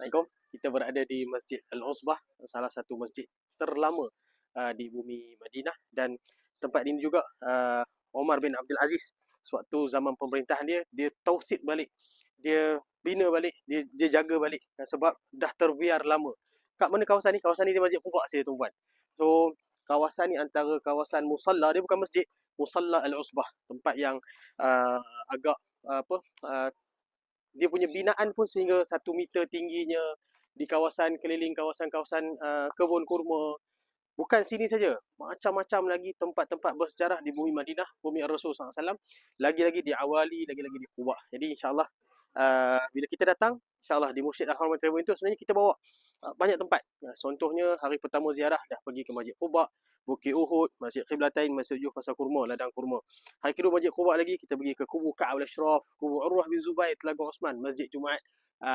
Assalamualaikum. Kita berada di Masjid Al-Uzbah, salah satu masjid terlama di bumi Madinah, dan tempat ini juga Omar bin Abdul Aziz sewaktu zaman pemerintahan dia tausid balik, dia bina balik, dia jaga balik sebab dah terbiar lama. Kat mana kawasan ni? Kawasan ni di Masjid Quba saja tuan-tuan. So kawasan ni antara kawasan musalla, dia bukan masjid, musalla Al-Uzbah, tempat yang agak dia punya binaan pun sehingga 1 meter tingginya di kawasan keliling kawasan-kawasan kebun kurma. Bukan sini saja, macam-macam lagi tempat-tempat bersejarah di bumi Madinah, bumi Rasul SAW. Lagi-lagi diawali, lagi-lagi di Quba. Jadi insyaAllah bila kita datang, insyaAllah di Masjid Al-Haram Travel itu sebenarnya kita bawa banyak tempat. Contohnya hari pertama ziarah dah pergi ke Masjid Quba, Bukit Uhud, Masjid Qiblatain, Masjid Juh Pasar Kurma, Ladang Kurma. Hari kedua Masjid Quba lagi kita pergi ke Kubu Ka'ab Al-Ashraf, Kubu Urwah bin Zubair, Telaga Osman, Masjid Jumaat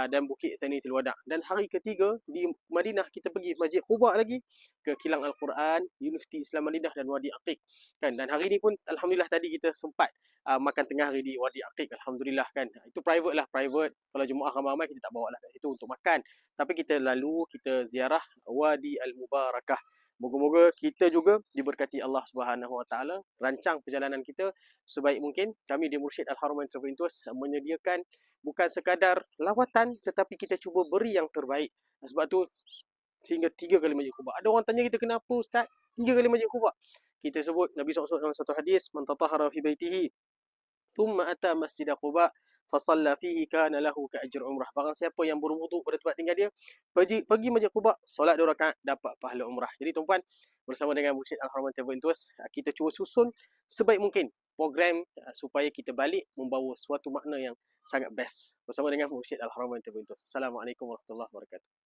dan Bukit Thaniyatul Wada'. Dan hari ketiga di Madinah kita pergi Masjid Quba lagi, ke Kilang Al-Quran, Universiti Islam Madinah dan Wadi Aqiq. Kan? Dan hari ni pun alhamdulillah tadi kita sempat makan tengah hari di Wadi Aqiq, alhamdulillah kan. Itu private lah, private. Kalau jemaah ramai-ramai kita tak bawa lah kat situ untuk makan. Tapi kita lalu kita ziarah Wadi Al-Mubarakah. Moga-moga kita juga diberkati Allah Subhanahu Wa Taala, rancang perjalanan kita sebaik mungkin. Kami di Mursyid Al-Haram Travel Tours menyediakan bukan sekadar lawatan, tetapi kita cuba beri yang terbaik. Sebab tu sehingga 3 kali Masjid Quba. Ada orang tanya kita, kenapa Ustaz 3 kali Masjid Quba? Kita sebut Nabi SAW dalam satu hadis, man tatahhara fi baitihi thumma ata Masjid Quba fasalla fihi kana lahu ka ajr umrah. Barang siapa yang berwuduk pada tempat tinggal dia, pergi Masjid Quba, solat 2 rakaat, dapat pahala umrah. Jadi tuan-puan, bersama dengan Mursyid Al-Haram Travel Tours, kita cuba susun sebaik mungkin program supaya kita balik membawa suatu makna yang sangat best bersama dengan Mursyid Al-Haram Travel Tours. Assalamualaikum warahmatullahi wabarakatuh.